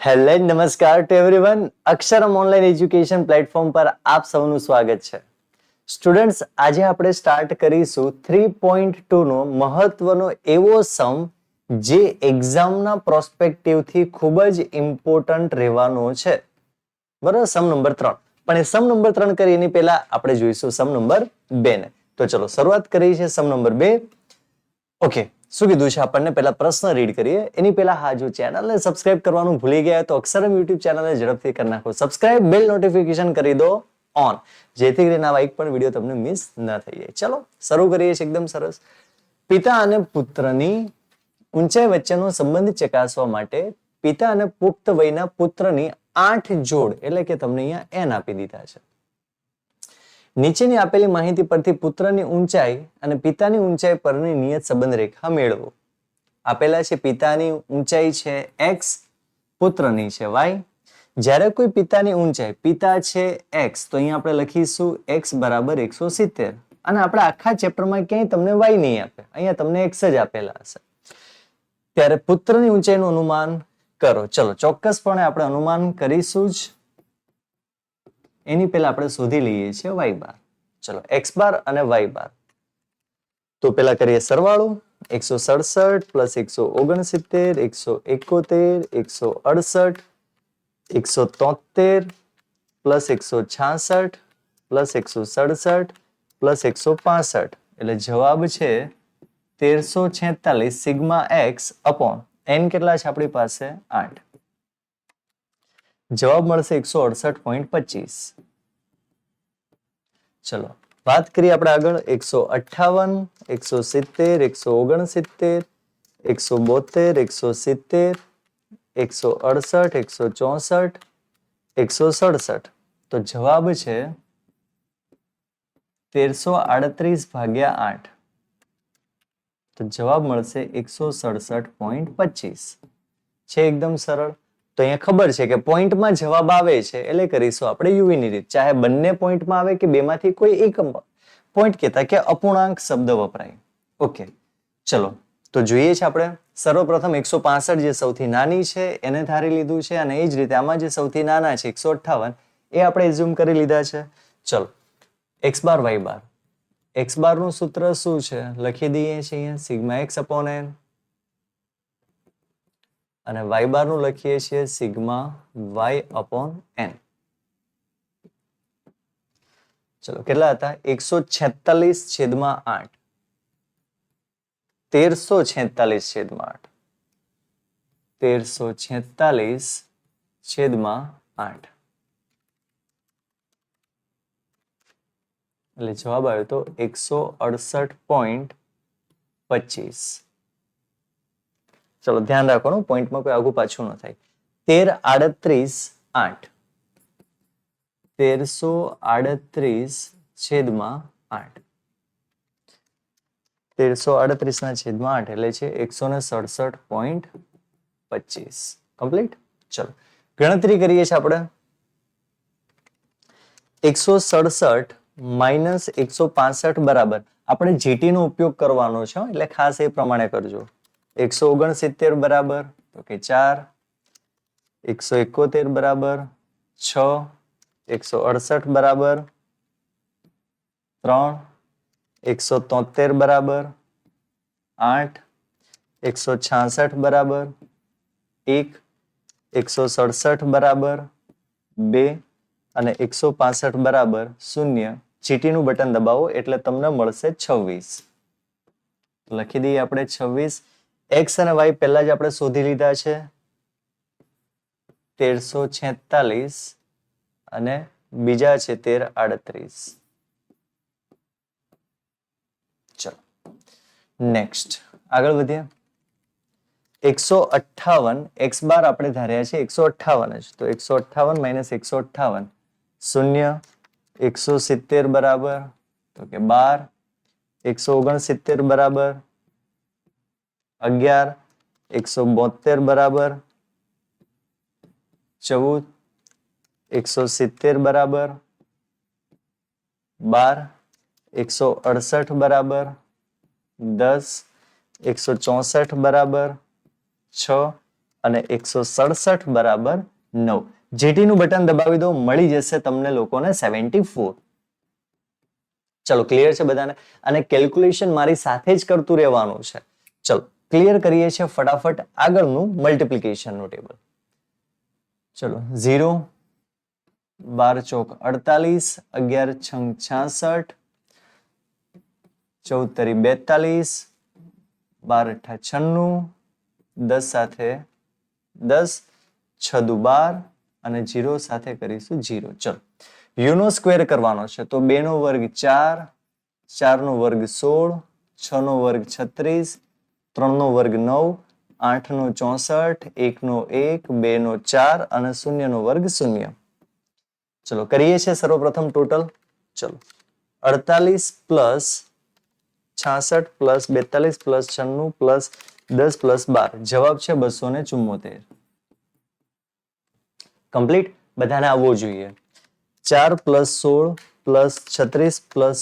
Hello નમસ્કાર to everyone. Aksharam online education platform પર આપ સૌનું સ્વાગત છે. સ્ટુડન્ટ્સ, આજે આપણે સ્ટાર્ટ કરીશું 3.2 નો મહત્વનો એવો સમ જે એક્ઝામના પ્રોસ્પેક્ટિવથી ખૂબ જ ઇમ્પોર્ટન્ટ રહેવાનો છે. બરાબર, સમ નંબર 3. પણ એ સમ નંબર 3 કરી એની પહેલા આપણે જોઈશું સમ નંબર 2 ને. તો ચલો શરૂઆત કરીએ છીએ સમ નંબર 2. ઓકે, શું કીધું છે આપણને? પહેલા પ્રશ્ન રીડ કરીએ એની પહેલા હા, જો ચેનલને સબસ્ક્રાઇબ કરવાનું ભૂલી ગયા તો અક્ષરમ યુટ્યુબ ચેનલને ઝડપથી કરી નાખો સબસ્ક્રાઇબ, બેલ નોટિફિકેશન કરી દો ઓન, જેથી કરીને આવા એક પણ વિડીયો તમને મિસ ન થઈ જાય. ચલો શરૂ કરીએ છીએ. એકદમ સરસ. પિતા અને પુત્રની ઊંચાઈ વચ્ચેનો સંબંધ ચકાસવા માટે પિતા અને પુખ્ત વયના પુત્રની 8 જોડ, એટલે કે તમને અહીંયા n આપી દીધા છે. નીચેની આપેલી માહિતી પરથી પુત્રની ઊંચાઈ અને પિતાની ઊંચાઈ પરની નિયત સંબંધ રેખા મેળવો. આપેલા છે પિતાની ઊંચાઈ છે x, પુત્રની છે y. જ્યારે કોઈ પિતાની ઊંચાઈ, પિતા છે x, તો અહીંયા આપણે લખીશું x બરાબર 170. અને આપણે આખા ચેપ્ટરમાં ક્યાંય તમને y નહીં આપે, અહીંયા તમને x જ આપેલા હશે. ત્યારે પુત્રની ઊંચાઈનું અનુમાન કરો. ચલો ચોક્કસપણે આપણે અનુમાન કરીશું જ. એની પહેલા આપણે શોધી લઈએ છીએ y બાર. ચલો x બાર અને y બાર. તો પહેલા કરીએ સરવાળો. 167 પ્લસ 169, 171, 168, 173 પ્લસ 166 પ્લસ 167 પ્લસ 165, એટલે જવાબ છે 1346 સિગ્મા x અપોન n કેટલા છે આપણી પાસે? 8. જવાબ મળશે 168.25. ચલો વાત કરીએ આપણે આગળ. 158, 170, 169, 172, 170, 168, 164, 167. તો જવાબ છે 1338 ભાગ્યા 8. તો જવાબ મળશે 167.25. છે એકદમ સરળ. તો અહીંયા ખબર છે કે પોઈન્ટમાં જવાબ આવે છે એટલે કરીશું આપણે યુવીની રીત. ચાહે બંને પોઈન્ટમાં આવે કે બેમાંથી કોઈ એક પોઈન્ટ કહેતા કે અપૂર્ણાંક શબ્દ વપરાય. ઓકે, ચલો તો જોઈએ છે આપણે. સર્વપ્રથમ 165 જે સૌથી નાની છે એને ધારી લીધું છે, અને એ જ રીતે આમાં જે સૌથી નાના છે 158 એ આપણે એઝ્યુમ કરી લીધા છે. ચલો x બાર y બાર. x બાર નું સૂત્ર શું છે લખી દઈએ છીએ અહીંયા, સિગ્મા x અપોન n. અને y બાર નું લખીએ છીએ સિગ્મા y અપોન n. ચલો કેટલા હતા? 146 છેદમાં 8. 1346 છેદમાં 8. 1346 છેદમાં 8. એટલે જવાબ આવ્યો તો 168.25. ચલો ધ્યાન રાખવાનું, પોઈન્ટમાં કોઈ આગુ પાછું ન થાય. 1338 8. 1338 છેદમાં 8. 1338 ના છેદમાં 8 એટલે છે 167.25. કમ્પ્લીટ. ચલો ગણતરી કરીએ છીએ આપણે. 167 માઇનસ 165 બરાબર, આપણે GT નો ઉપયોગ કરવાનો છે એટલે ખાસ એ પ્રમાણે કરજો. 169 બરાબર તો કે 4, 171 બરાબર 6, 168 બરાબર 3, 173 બરાબર 8, 166 બરાબર 1, 167 બરાબર 2 અને 165 બરાબર 0. GT નું બટન દબાવો એટલે તમને મળશે 26. લખી દઈએ આપણે 26. x અને y પહેલા જ આપણે શોધી લીધા છે 1346 અને બીજા છે 1338. ચલો નેક્સ્ટ આગળ વધીએ. 158 x બાર આપણે ધાર્યા છે 158 જ, તો 158 માઇનસ 158 0. 170 બરાબર તો કે 12. 169 બરાબર 11. 172 બરાબર 14. 170 બરાબર 12. 168 બરાબર 10. 164 બરાબર 6 અને 167 બરાબર 9. GT નું બટન દબાવી દો, મળી જશે તમને લોકોને 74. ચલો ક્લિયર છે બધાને? અને કેલ્ક્યુલેશન મારી સાથે જ કરતું રહેવાનું છે. ચલો ક્લિયર કરીએ છીએ ફટાફટ આગળનું મલ્ટીપ્લિકેશનનું ટેબલ. ચલો 0 12 ચોક 48, 11 છંગ 66, 14 તરી 42, 12 અઠ્ઠા 96, 10 સાથે 10, 6 દુ 12 અને 0 સાથે કરીશું 0. ચલો u નો સ્ક્વેર કરવાનો છે તો 2 નો વર્ગ 4, 4 નો વર્ગ 16, 6 નો વર્ગ 36, 3 નો વર્ગ 9, 8 નો 64, 1 નો 1, 2 નો 4 અને 0 નો વર્ગ 0. ચલો કરીએ છીએ સર્વપ્રથમ ટોટલ. ચલો 48 plus 66 plus 42 plus 96 plus 10 plus 12 જવાબ છે 274. કમ્પ્લીટ. બધાને આવવો જોઈએ. 4 plus 16 plus 36 plus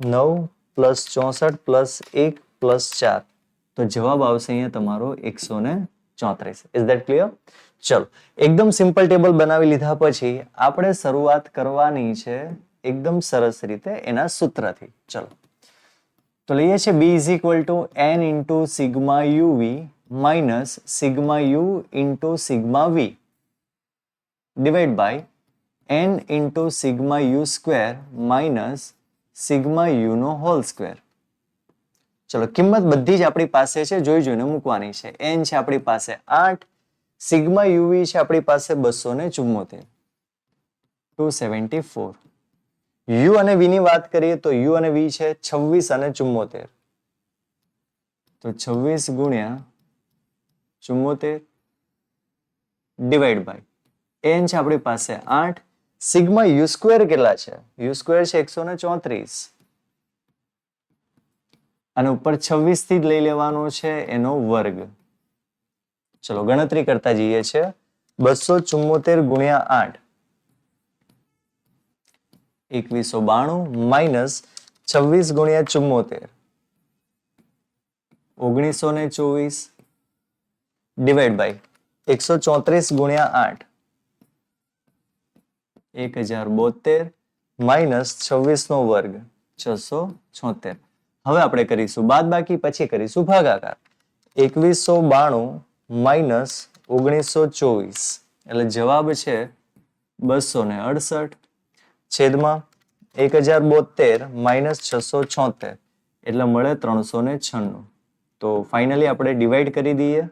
9 plus 64 plus 1 plus 4 તો જવાબ આવશે અહીંયા તમારો 134. Is that clear? ચલો એકદમ સિમ્પલ ટેબલ બનાવી લીધા પછી આપણે શરૂઆત કરવાની છે એકદમ સરસ રીતે એના સૂત્રથી. ચલો તો લઈએ છીએ b is equal to n into sigma u v minus sigma u into sigma v divide by n into sigma u square minus sigma u નો હોલ સ્ક્વેર. ચલો કિંમત બધી જ આપણી પાસે છે, જોઈ જોઈને મૂકવાની છે. n છે આપણી પાસે 8, સિગ્મા યુવી છે આપણી પાસે 274, 274. યુ અને વી ની વાત કરીએ તો યુ અને વી છે 26 અને 74, તો 26 ગુણ્યા 74 ડિવાઈડ બાય n છે આપણી પાસે 8, સિગ્મા યુ સ્ક્વેર કેટલા છે? યુ સ્ક્વેર છે 134 અને ઉપર 26 થી જ લઈ લેવાનો છે એનો વર્ગ. ચલો ગણતરી કરતા જઈએ છે. 274 ગુણ્યા 8 2192 માઇનસ 26 ગુણ્યા 74 1924 ડિવાઈડ બાય 134 ગુણ્યા 8 1072 માઇનસ 26 નો વર્ગ 676. હવે આપણે કરીશું બાદ બાકી, પછી કરીશું ભાગાકાર. 2192 માઇનસ 1924 એટલે જવાબ છે 268 છેદમાં 1072 માઇનસ 676 એટલે મળે 396. તો ફાઇનલી આપણે ડિવાઈડ કરી દઈએ.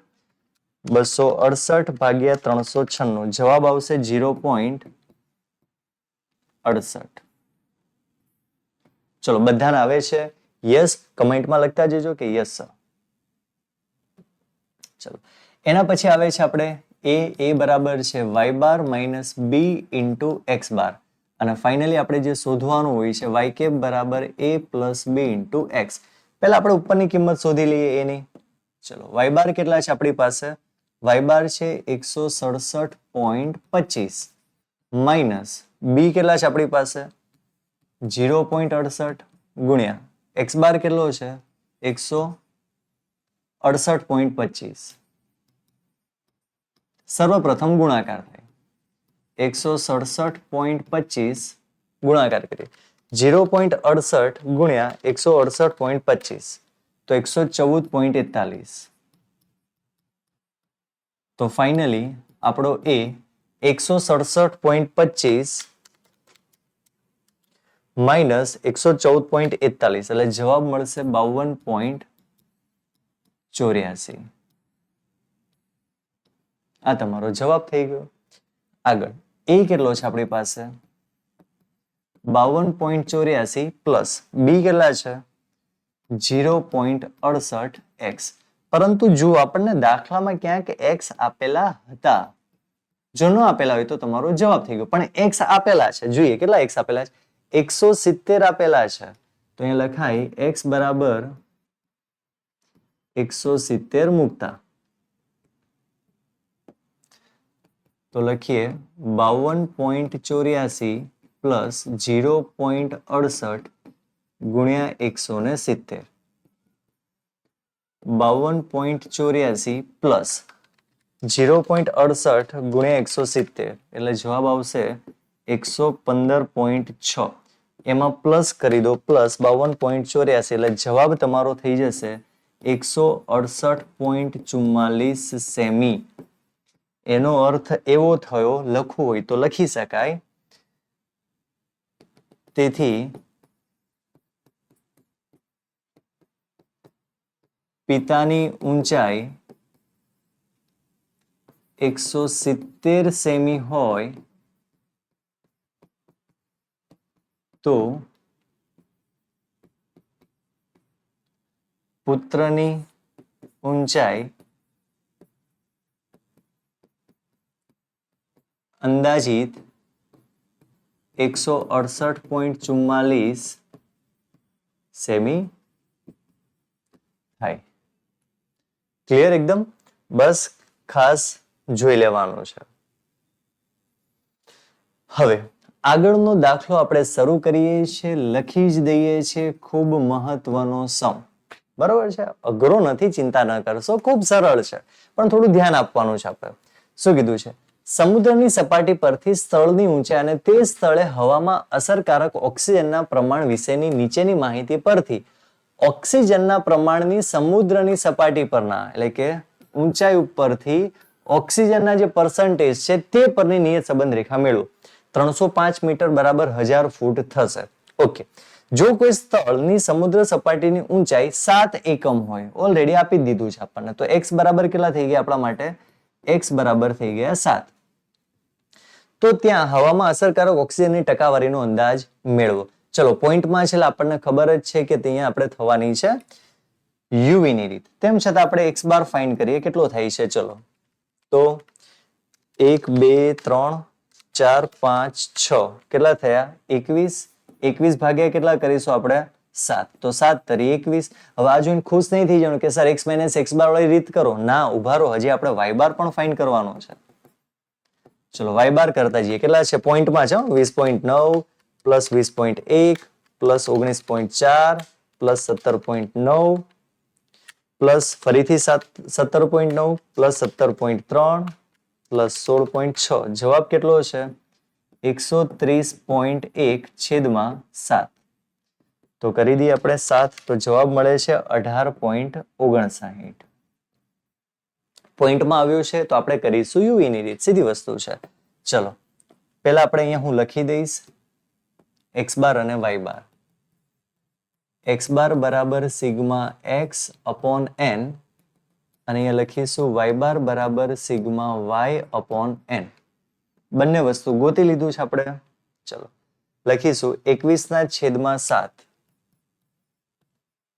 268 ભાગ્યા 396 જવાબ આવશે 0.68. ચલો બધાને આવે છે? યસ કમેન્ટમાં લખતા જજો કે યસ સર. ચલો એના પછી આવે છે આપણે એ બરાબર છે y bar minus b into x bar અને ફાઇનલી આપણે જે શોધવાનું હોય છે y કેપ બરાબર a plus b into x. પહેલા આપણે ઉપરની કિંમત શોધી લઈએ એની. ચલો y બાર કેટલા છે આપણી પાસે? y બાર છે 167.25 માઇનસ બી કેટલા છે આપણી પાસે? 0.68 ગુણ્યા એક્સ બાર કેટલો છે? 168.25. સર્વપ્રથમ ગુણાકાર થાય. 167.25 ગુણાકાર કરીએ. 0.68 ગુણ્યા 168.25 તો 114.41. તો ફાઇનલી આપણો એ 167.25 માઇનસ 114.41 એટલે જવાબ મળશે 52.84. આ તમારો જવાબ થઈ ગયો. આગળ એ કેટલો છે આપણી પાસે? 52.84 પ્લસ બી કેટલા છે? 0.68x. પરંતુ જો આપણને દાખલામાં ક્યાંક x આપેલા હતા, જો ન આપેલા હોય તો તમારો જવાબ થઈ ગયો, પણ x આપેલા છે. જોઈએ કેટલા x આપેલા છે? 170 આપેલા છે. તો અહીં લખાય x બરાબર 170 મૂકતા તો લખીએ 52.84 પ્લસ 0.68 ગુણ્યા 170. 52.84 પ્લસ 0.68 ગુણ્યા 170 એટલે જવાબ આવશે 115.6. એમાં પ્લસ કરી દો, પ્લસ 52.84 એટલે જવાબ તમારો થઈ જશે 168.44 સેમી. એનો અર્થ એવો થયો, લખવું હોય તો લખી શકાય. તેથી પિતાની ઊંચાઈ 170 સેમી હોય તો પુત્રની ઊંચાઈ અંદાજિત 168.44 સેમી થાય. ક્લિયર એકદમ? બસ ખાસ જોઈ લેવાનું છે. હવે આગળનો દાખલો આપણે શરૂ કરીએ છીએ, લખી જ દઈએ છીએ. ખૂબ મહત્વનો સમ. બરોબર છે, અઘરો નથી, ચિંતા ન કરશો, ખૂબ સરળ છે, પણ થોડું ધ્યાન આપવાનું છે. આપણે શું કીધું છે? સમુદ્રની સપાટી પરથી સ્થળની ઊંચાઈ અને તે સ્થળે હવામાં અસરકારક ઓક્સિજનના પ્રમાણ વિશેની નીચેની માહિતી પરથી ઓક્સિજનના પ્રમાણની સમુદ્રની સપાટી પરના એટલે કે ઊંચાઈ ઉપરથી ઓક્સિજનના જે પર્સન્ટેજ છે તે પરની નિયત સંબંધ રેખા મેળવો. 305 મીટર બરાબર 1000 ફૂટ થશે. ઓકે, જો કોઈ સ્થળની સમુદ્ર સપાટીની ઊંચાઈ 7 એકમ હોય, ઓલરેડી આપી દીધું છે આપણને, તો x બરાબર કેટલા થઈ ગયા આપણા માટે? x બરાબર થઈ ગયા 7. તો ત્યાં હવામાં અસરકારક ઓક્સિજનની ટકાવારીનો અંદાજ મેળવો. ચલો, પોઈન્ટમાં છે આપણને ખબર જ છે કે ત્યાં આપણે થવાની છે યુવી ની રીત. તેમ છતાં આપણે x બાર ફાઇન્ડ કરીએ, કેટલો થાય છે? ચલો, તો 1 2 3 4 5 6 કેટલા થયા? 21. 21 ભાગ્યા કેટલા કરીશું આપણે? 7. તો 7 તરી 21. હવે આ જોઈને ખુશ નહીં થઈ જવાનું કે સર x - x બાર વાળી રીત કરો. ના, ઉભા રહો, હજી આપણે y બાર પણ ફાઇન્ડ કરવાનો છે. ચલો, y બાર કરતા જઈએ. કેટલા છે? પોઈન્ટમાં છે 20.9 પ્લસ 20.1 પ્લસ 19.4 પ્લસ 17.9 પ્લસ ફરીથી 17.9 પ્લસ 17.3 પ્લસ 16.6. જવાબ કેટલો છે? 130.1 છેદમાં 7. તો કરી દઈએ આપણે 7, તો જવાબ મળે છે 18.59. પોઈન્ટમાં આવ્યું છે તો આપણે કરીશું યુવી ની રીત, સીધી વસ્તુ છે. ચલો, પહેલા આપણે અહીંયા હું લખી દઈશ x બાર અને y બાર. x બાર બરાબર સિગ્મા x અપોન n અને અહીંયા લખીશું y બાર બરાબર સિગ્મા y અપોન n. બંને વસ્તુ ગોતી લીધું છે આપણે. ચલો, લખીશું 21/7.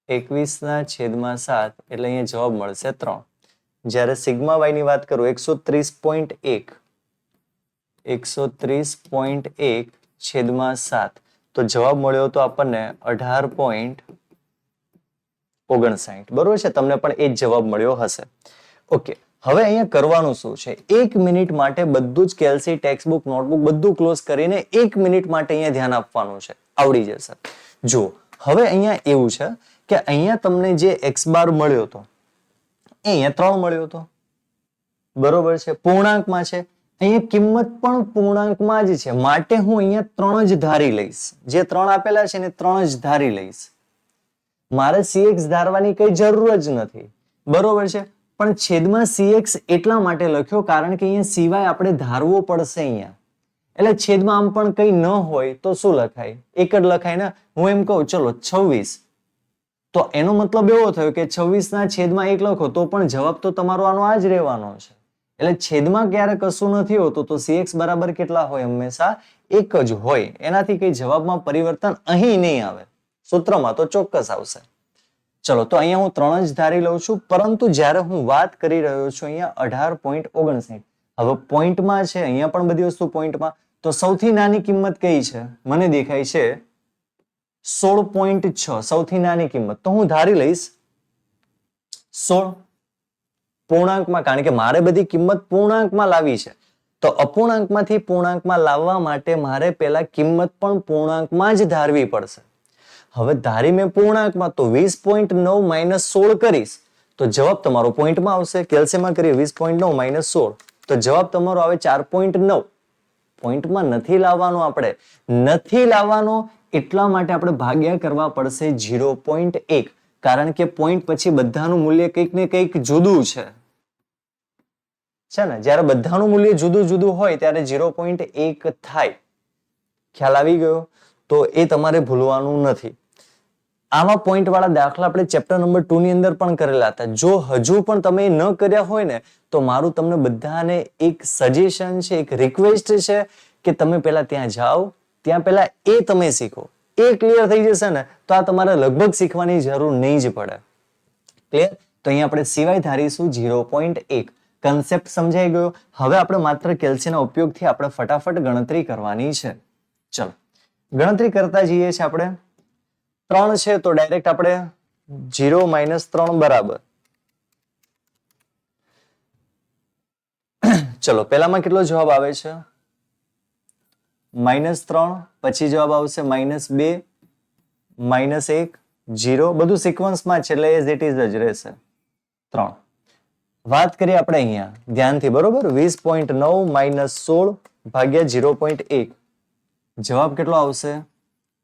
21/7 એટલે અહીંયા જવાબ મળશે 3. જ્યારે સિગ્મા y ની વાત કરું 130.1 છેદમાં 7 તો જવાબ મળ્યો તો આપણને 18.59. બરોબર છે? તમને પણ એ જ જવાબ મળ્યો હશે. ઓકે, હવે અહીંયા કરવાનું શું છે? 1 મિનિટ માટે બધું જ કેલ્સી, ટેક્સ્ટબુક, નોટબુક બધું ક્લોઝ કરીને 1 મિનિટ માટે અહીંયા ધ્યાન આપવાનું છે. આવડી જશે. જો હવે અહીંયા એવું છે કે અહીંયા તમને જે x બાર મળ્યો હતો એ અહીંયા 3 મળ્યો હતો. બરોબર છે? પૂર્ણાંકમાં છે. અહીંયા કિંમત પણ પૂર્ણાંકમાં જ છે, માટે હું અહીંયા 3 જ ધારી લઈશ. જે 3 આપેલા છે ને 3 જ ધારી લઈશ. મારે cx ધારવાની કઈ જરૂર જ નથી. બરોબર છે? પણ છેદમાં cx એટલા માટે લખ્યો કારણ કે અહીંયા સિવાય આપણે ધારવો પડશે અહીંયા. એટલે છેદમાં આમ પણ કઈ ન હોય તો શું લખાય? એક જ લખાય ને. હું એમ કહું ચલો 26, તો એનો મતલબ એવો થયો કે 26/1 લખો તો પણ જવાબ તો તમારો આનો આ જ રહેવાનો છે. એટલે છેદમાં ક્યારે કશું નથી હોતું, તો cx બરાબર કેટલા હોય? હંમેશા એક જ હોય. એનાથી કઈ જવાબમાં પરિવર્તન અહીં નહીં આવે, સૂત્રમાં તો ચોક્કસ આવશે. ચલો, તો અહીંયા હું 3 જ ધારી લઉં છું, પરંતુ જ્યારે હું વાત કરી રહ્યો છું અહીંયા 18.59. હવે પોઈન્ટમાં છે, અહીંયા પણ બધી વસ્તુ પોઈન્ટમાં, તો સૌથી નાની કિંમત કઈ છે? મને દેખાય છે 16.6 સૌથી નાની કિંમત. તો હું ધારી લઈશ 16 પૂર્ણાંકમાં, કારણ કે મારે બધી કિંમત પૂર્ણાંકમાં લાવી છે. તો અપૂર્ણાંકમાંથી પૂર્ણાંકમાં લાવવા માટે મારે પહેલા કિંમત પણ પૂર્ણાંકમાં જ ધારવી પડશે. હવે ધારી મેં પૂર્ણાંકમાં, તો 20.9 - 16 કરીશ તો જવાબ તમારો પોઈન્ટમાં આવશે. કેલ્શિયમમાં કરીએ 20.9 માઇનસ 16 તો જવાબ તમારો આવે 4.9. પોઈન્ટમાં નથી લાવવાનો, આપણે નથી લાવવાનો એટલા માટે આપણે ભાગ્યા કરવા પડશે 0.1, કારણ કે પોઈન્ટ પછી બધાનું મૂલ્ય કંઈક ને કંઈક જુદું છે ને. જ્યારે બધાનું મૂલ્ય જુદું જુદું હોય ત્યારે 0.1 થાય. ખ્યાલ આવી ગયો? તો એ તમારે ભૂલવાનું નથી. આવા પોઈન્ટ વાળા દાખલા આપણે ચેપ્ટર નંબર 2 ની અંદર પણ કરેલા હતા. જો હજુ પણ તમે ન કર્યા હોય ને તો મારું તમને બધાને એક સજેશન છે, એક રિક્વેસ્ટ છે કે તમે પહેલા ત્યાં જાઓ, ત્યાં પહેલા એ તમે શીખો. એ ક્લિયર થઈ જશે ને તો આ તમારે લગભગ શીખવાની જરૂર નહીં જ પડે. ક્લિયર? તો અહીંયા આપણે સિવાય ધારીશું 0.1. કન્સેપ્ટ સમજાઈ ગયો. હવે આપણે માત્ર કેલ્શિયમના ઉપયોગથી આપણે ફટાફટ ગણતરી કરવાની છે. ચલો ગણતરી કરતા જઈએ છીએ. આપણે 3 છે તો ડાયરેક્ટ આપણે 0 - 3 બરાબર. ચલો પહેલામાં કેટલો જવાબ આવે છે? -3, પછી જવાબ આવશે -2, -1, 0. બધું સિક્વન્સમાં છે એટલે એઝ ઇટ ઇઝ જ રહેશે. 3 વાત કરીએ આપણે અહીંયા ધ્યાનથી, બરોબર. 20.9 માઇનસ 16 ભાગ્યા 0.1 જવાબ કેટલો આવશે?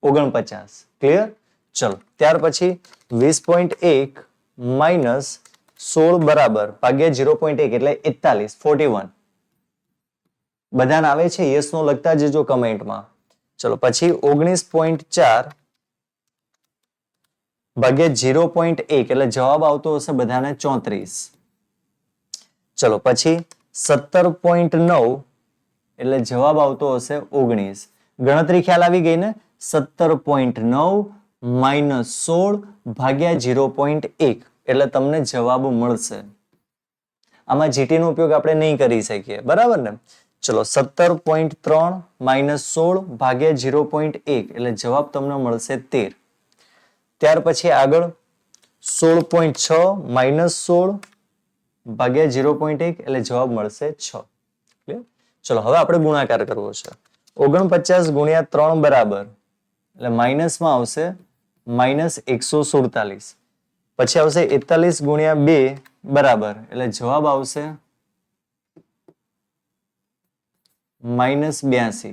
49. ક્લિયર? ચલો ત્યાર પછી 20.1 માઇનસ 16 બરાબર ભાગ્યા 0.1 એટલે 41, 41. બધાને આવે છે? યસ નો લખતા જજો કમેન્ટમાં. ચલો પછી 19.4 ભાગ્યા 0.1 એટલે જવાબ આવતો હશે બધાને 34. ચલો પછી 17.9 એટલે જવાબ આવતો હશે 19. ગણતરી ખ્યાલ આવી ગઈ ને? 17.9 માઇનસ 16 ભાગ્યા 0.1 એટલે તમને જવાબ મળશે. આમાં જીટી નો ઉપયોગ આપણે નહીં કરી શકીએ, બરાબર ને? ચલો 17.3 માઇનસ 16 ભાગ્યા 0.1 એટલે જવાબ તમને મળશે 13. ત્યાર પછી આગળ 16.6 માઇનસ 16 ભાગ્યા 0.1 એટલે જવાબ મળશે 6. ચલો હવે આપણે ગુણાકાર કરવો છે. 49 ગુણ્યા 3 બરાબર એટલે માઇનસમાં આવશે -147. પછી આવશે 41 ગુણ્યા 2 બરાબર એટલે જવાબ આવશે -82.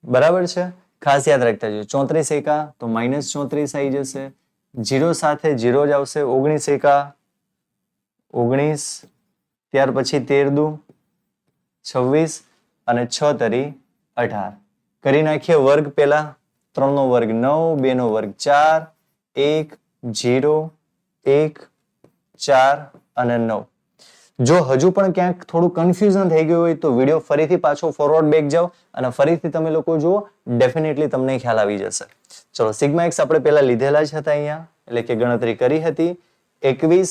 બરાબર છે? ખાસ યાદ રાખતા જજો. 34 એકા તો -34 આવી જશે. 0 સાથે 0 જ આવશે. 19 એકા 19, ત્યાર પછી 13 દુ 26 અને 6 તરી 18. કરી નાખીએ વર્ગ. પેલા 3 નો વર્ગ 9, 2 નો વર્ગ 4, 1, 0, 1, 4 અને 9. જો હજુ પણ ક્યાંક થોડું કન્ફ્યુઝન થઈ ગયું હોય તો વિડીયો ફરીથી પાછો ફોરવર્ડ બેક જાઓ અને ફરીથી તમે લોકો જુઓ, ડેફિનેટલી તમને ખ્યાલ આવી જશે. ચલો સિગ્મા એક્સ આપણે પહેલા લીધેલા જ હતા અહીંયા, એટલે કે ગણતરી કરી હતી 21,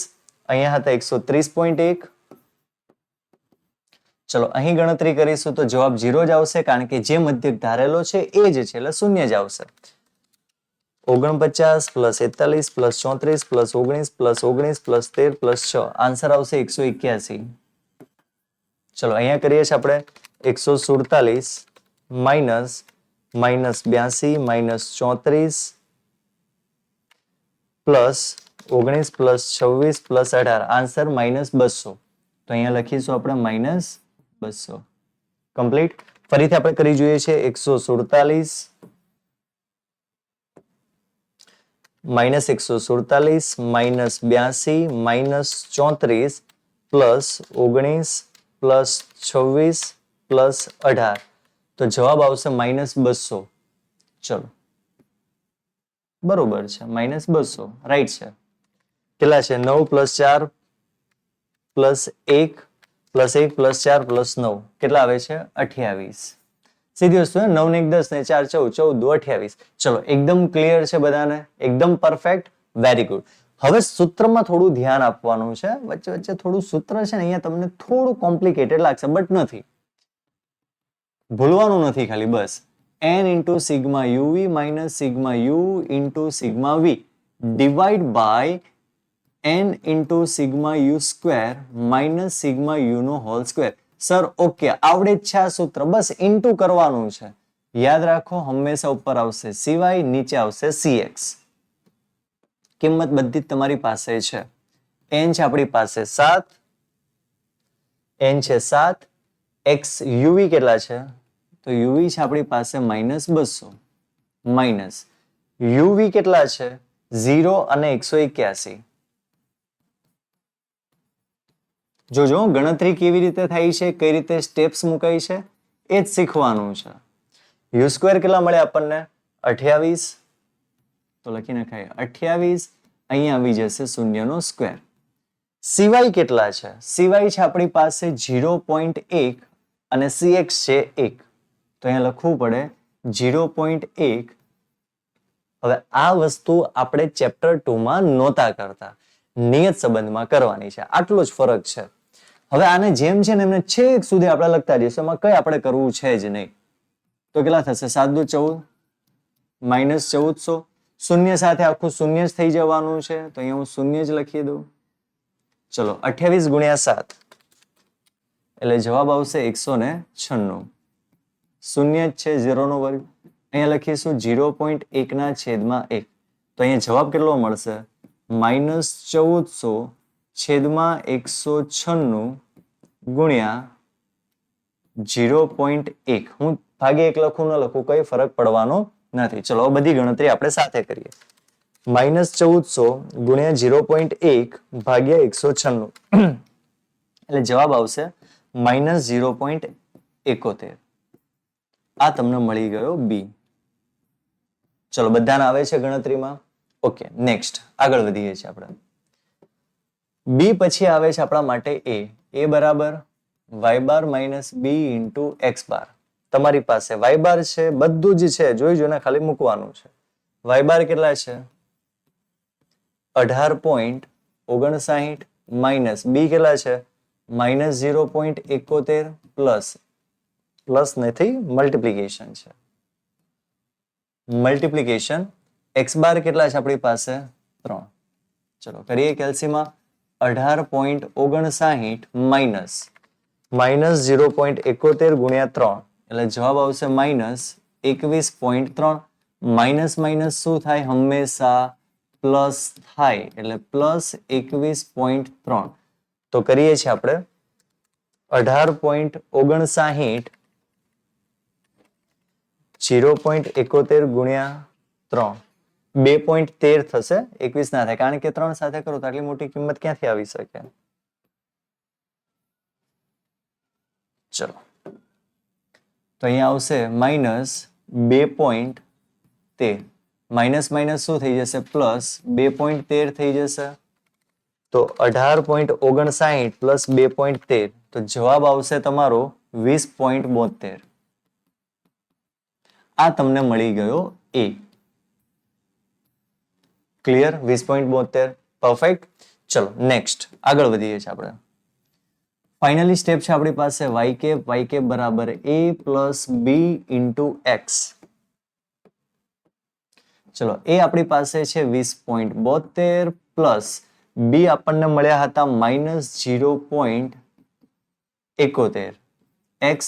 અહીંયા હતા 130.1. ચલો અહીં ગણતરી કરીશું તો જવાબ 0 જ આવશે, કારણ કે જે મધ્યક ધારેલો છે એ જ છે એટલે શૂન્ય જ આવશે. 49 plus 41 plus 34 plus 19 plus 19 plus 13 plus 6 answer આવશે 181. ચલો અહીંયા કરીએ છીએ આપણે 147 minus -82 minus 34 plus 19 plus 26 plus 18 answer -200. તો અહીંયા લખીશું આપણે -200. કમ્પ્લીટ. ફરીથી આપણે કરી જોઈએ છે 147 minus 147 minus 82 minus 34 plus 19 plus 26 plus 18 તો જવાબ આવશે -200. ચલો બરોબર છે, -200 રાઈટ છે. કેટલા છે? 9 plus 4 plus 1 plus 1 plus 4 plus 9 કેટલા આવે છે? 28. સીધી વસ્તુ, 9 ને 1 10 ને 4 14 14 28. ચલો એકદમ ક્લિયર છે બધાને? એકદમ પરફેક્ટ. Very good. હવે સૂત્રમાં થોડું ધ્યાન આપવાનું છે. વચ્ચે વચ્ચે થોડું સૂત્ર છે ને અહીંયા તમને થોડું કોમ્પ્લિકેટેડ લાગશે, બટ નથી, ભૂલવાનું નથી ખાલી બસ. n into sigma uv minus sigma u into sigma v divided by n into sigma u square minus sigma u no whole square. Sir okay, આવડે જ છે આ સૂત્ર, બસ ઇન્ટુ કરવાનું છે. યાદ રાખો હંમેશા ઉપર આવશે સિવાય, નીચે આવશે cx. કિંમત બધી જ તમારી પાસે છે. n છે આપણી પાસે 7, n છે 7, x uv કેટલા છે? તો uv છે આપણી પાસે -200 માઇનસ uv કેટલા છે? 0 અને 181. જોજો ગણતરી કેવી રીતે થાય છે, કઈ રીતે સ્ટેપ્સ મુકાય છે એ જ શીખવાનું છે. u સ્ક્વેર કેટલા મળે આપણને? 28. તો લખી નખાય 28. અહીંયા આવી જશે શૂન્યનો સ્ક્વેર. સિવાય કેટલા છે? સિવાય છે આપણી પાસે 0.1 અને cx છે 1. તો અહીંયા લખવું પડે 0.1. હવે આ વસ્તુ આપણે ચેપ્ટર 2 માં નહોતા કરતા, નિયત સંબંધમાં કરવાની છે. આટલો જ ફરક છે. હવે આને જેમ છે ને એમને છેક સુધી આપણે લખતા જઈશું, એમાં કઈ આપણે કરવું છે જ નહીં. તો કેટલા થશે? 7 દુ 14 -1400. શૂન્ય સાથે આખું શૂન્ય જ થઈ જવાનું છે, તો અહીંયા હું શૂન્ય જ લખી દઉં. ચલો 28 ગુણ્યા 7 એટલે જવાબ આવશે 196. શૂન્ય જ છે, 0 નો વર્ગ. અહીંયા લખીશું 0.1 ના છેદમાં 1. તો અહીંયા જવાબ કેટલો મળશે? -1400 છેદમાં 196 ગુણ્યા 0.1. હું ભાગે 1 લખું ન લખું કઈ ફરક પડવાનો નથી. ચલો બધી ગણતરી આપણે સાથે કરીએ. -1400 ગુણ્યા 0.1 ભાગ્યા 196 એટલે જવાબ આવશે -0.71. આ તમને મળી ગયો બી. ચલો બધાને આવે છે ગણતરીમાં? ઓકે, નેક્સ્ટ આગળ વધીએ છીએ આપણે. બી પછી આવે છે આપણા માટે એ. એ બરાબર y bar minus b into x બાર. તમારી પાસે y બાર છે, બધું જ છે, જોઈ જોઈને ખાલી મૂકવાનું છે. y બાર કેટલા છે? 18.59 માઇનસ બી કેટલા છે? -0.71 પ્લસ નથી, મલ્ટીપ્લિકેશન છે. મલ્ટીપ્લિકેશન એક્સ બાર કેટલા છે આપણી પાસે? 3. ચલો કરીએ કેલ્સીમાં. 18.59 માઇનસ -0.71 ગુણ્યા 3 એટલે જવાબ આવશે -21.3. માઇનસ માઇનસ શું થાય? હંમેશા પ્લસ થાય, એટલે +21.3. તો કરીએ છીએ આપણે 18.59 0.71 ગુણ્યા 3 2.13 થશે, 21 ના થાય, કારણ કે 3 સાથે કરો તો આટલી મોટી કિંમત ક્યાંથી આવી શકે? ચલો તો અહીંયા આવશે -2.13. માઇનસ માઇનસ શું થઈ જશે? પ્લસ 2.13 થઈ જશે. તો 18.59 પ્લસ 2.13 તો જવાબ આવશે તમારો 20.72. આ તમને મળી ગયો એ. ક્લિયર? 20.72. પરફેક્ટ. ચલો નેક્સ્ટ આગળ વધીએ છીએ આપણે. ફાઇનલી સ્ટેપ છે આપણી પાસે y કેપ બરાબર a plus b into x. ચલો એ આપણી પાસે છે 20.72 પ્લસ બી આપણને મળ્યા હતા -0.71. એક્સ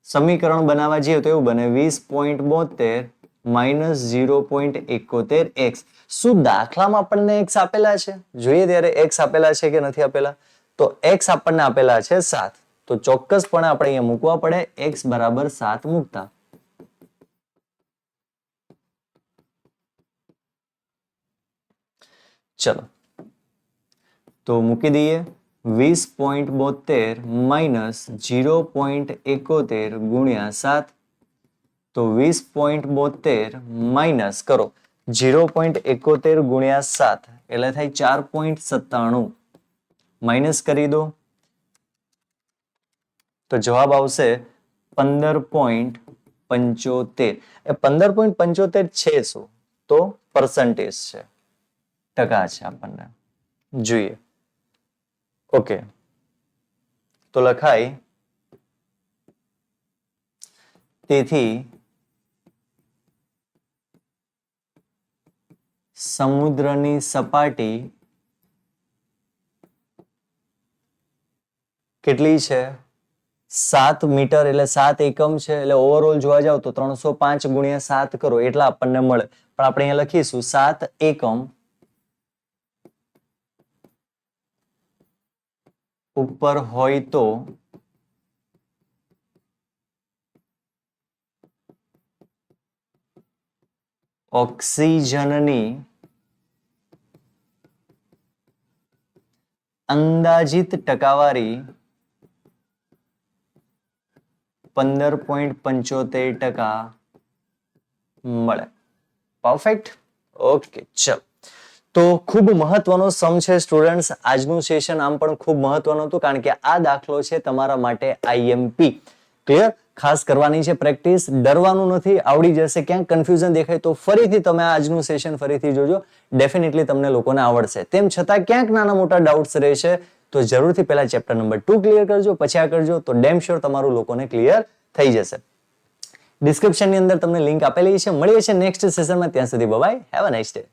સમીકરણ બનાવવા જઈએ તો એવું બને 20.72 -0.71 એક્સ. શું દાખલામાં આપણને એક્સ આપેલા છે? જોઈએ ત્યારે એક્સ આપેલા છે કે નથી આપેલા? તો એક્સ આપણને આપેલા છે 7. તો ચોક્કસપણે આપણે અહીંયા મૂકવા પડે, એક્સ બરાબર 7 મૂકતા. ચલો તો મૂકી દઈએ. 20.72 માઇનસ 0.71 ગુણ્યા 7. તો 20.72 માઇનસ કરો 0.71 ગુણ્યા 7 એટલે થાય 4.97. માઇનસ કરી દો તો જવાબ આવશે 15.75. એ 15.75 છે શું? તો પર્સન્ટેજ છે, ટકા છે આપણને. જોઈએ ઓકે તો લખાય તેથી સમુદ્રની સપાટી કેટલી છે? 7 મીટર એટલે 7 એકમ છે, એટલે ઓવરઓલ જોવા જાવ તો 305 ગુણ્યા 7 કરો એટલા આપણને મળે. પણ આપણે અહીંયા લખીશું 7 એકમ ઉપર હોય તો ઓક્સિજનની અંદાજિત ટકાવારી 15.75% મળે. પરફેક્ટ. ઓકે, ચલો. તો ખૂબ મહત્વનો સમ છે સ્ટુડન્ટ્સ. આજનું સેશન આમ પણ ખૂબ મહત્વનું હતું કારણ કે આ દાખલો છે તમારા માટે આઈએમપી. ક્લિયર? ખાસ કરવાની છે પ્રેક્ટિસ, ડરવાનું નથી, આવડી જશે. ક્યાંક કન્ફ્યુઝન દેખાય તો ફરીથી તમે આજનું સેશન ફરીથી જોજો, ડેફિનેટલી તમને લોકોને આવડશે. તેમ છતાં ક્યાંક નાના મોટા ડાઉટ્સ રહેશે તો જરૂરથી પહેલા ચેપ્ટર નંબર 2 ક્લિયર કરજો, પછી આ કરજો તો ડેમ શ્યોર તમારું લોકોને ક્લિયર થઈ જશે. ડિસ્ક્રિપ્શનની અંદર તમને લિંક આપેલી છે. મળીએ છીએ નેક્સ્ટ સેશનમાં. ત્યાં સુધી bye, have a nice day.